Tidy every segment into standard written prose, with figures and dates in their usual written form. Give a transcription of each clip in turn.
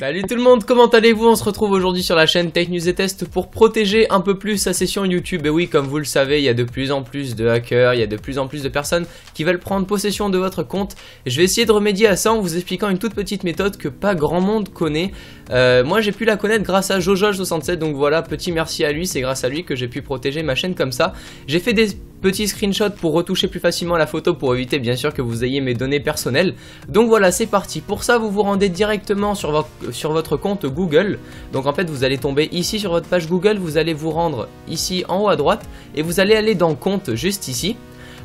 Salut tout le monde, comment allez-vous? On se retrouve aujourd'hui sur la chaîne Tech News et Test pour protéger un peu plus sa session YouTube. Et oui, comme vous le savez, il y a de plus en plus de hackers, il y a de plus en plus de personnes qui veulent prendre possession de votre compte. Et je vais essayer de remédier à ça en vous expliquant une toute petite méthode que pas grand monde connaît. Moi j'ai pu la connaître grâce à Jojol67, donc voilà, petit merci à lui, c'est grâce à lui que j'ai pu protéger ma chaîne comme ça. J'ai fait des petits screenshots pour retoucher plus facilement la photo pour éviter bien sûr que vous ayez mes données personnelles. Donc voilà, c'est parti. Pour ça, vous vous rendez directement sur votre compte Google. Donc en fait, vous allez tomber ici sur votre page Google, vous allez vous rendre ici en haut à droite et vous allez aller dans compte juste ici.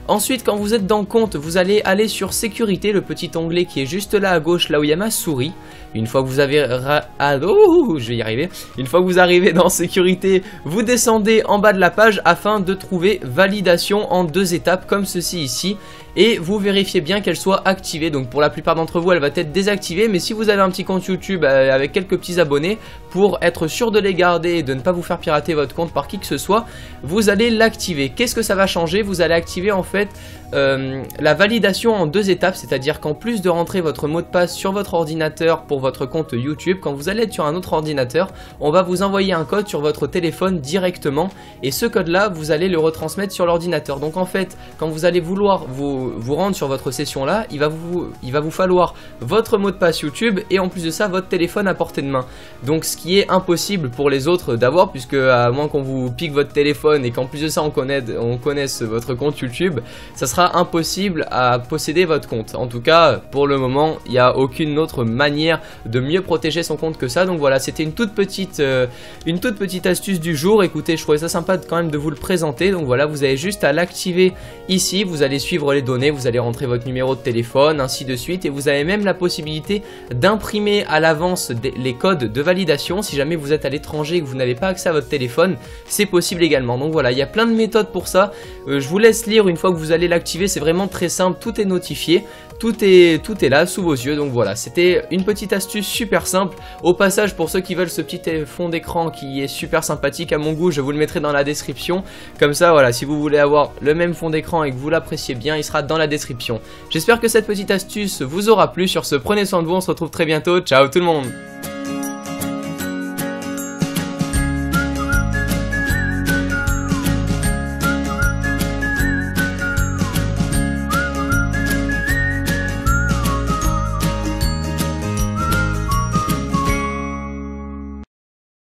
Ensuite, quand vous êtes dans compte, vous allez aller sur sécurité, le petit onglet qui est juste là à gauche, là où il y a ma souris. Une fois que vous avez je vais y arriver. Une fois que vous arrivez dans sécurité, vous descendez en bas de la page afin de trouver validation en 2 étapes comme ceci ici. Et vous vérifiez bien qu'elle soit activée. Donc pour la plupart d'entre vous, elle va être désactivée. Mais si vous avez un petit compte YouTube avec quelques petits abonnés, pour être sûr de les garder et de ne pas vous faire pirater votre compte par qui que ce soit, vous allez l'activer. Qu'est-ce que ça va changer? Vous allez activer en fait la validation en 2 étapes. C'est-à-dire qu'en plus de rentrer votre mot de passe sur votre ordinateur pour votre compte YouTube, quand vous allez être sur un autre ordinateur, on va vous envoyer un code sur votre téléphone directement. Et ce code-là, vous allez le retransmettre sur l'ordinateur. Donc en fait, quand vous allez vouloir vous rendre sur votre session là, il va vous falloir votre mot de passe YouTube et en plus de ça votre téléphone à portée de main. Donc ce qui est impossible pour les autres d'avoir, puisque à moins qu'on vous pique votre téléphone et qu'en plus de ça on connaisse votre compte YouTube, ça sera impossible à posséder votre compte. En tout cas pour le moment il n'y a aucune autre manière de mieux protéger son compte que ça. Donc voilà, c'était une toute petite astuce du jour. Écoutez, je trouvais ça sympa quand même de vous le présenter. Donc voilà, vous avez juste à l'activer ici, vous allez suivre les données, vous allez rentrer votre numéro de téléphone, ainsi de suite, et vous avez même la possibilité d'imprimer à l'avance les codes de validation. Si jamais vous êtes à l'étranger et que vous n'avez pas accès à votre téléphone, c'est possible également. Donc voilà, il y a plein de méthodes pour ça. Je vous laisse lire une fois que vous allez l'activer, c'est vraiment très simple, tout est notifié. Tout est là sous vos yeux. Donc voilà, c'était une petite astuce super simple. Au passage, pour ceux qui veulent ce petit fond d'écran qui est super sympathique à mon goût, je vous le mettrai dans la description. Comme ça, voilà, si vous voulez avoir le même fond d'écran et que vous l'appréciez bien, il sera dans la description. J'espère que cette petite astuce vous aura plu. Sur ce, prenez soin de vous, on se retrouve très bientôt. Ciao tout le monde!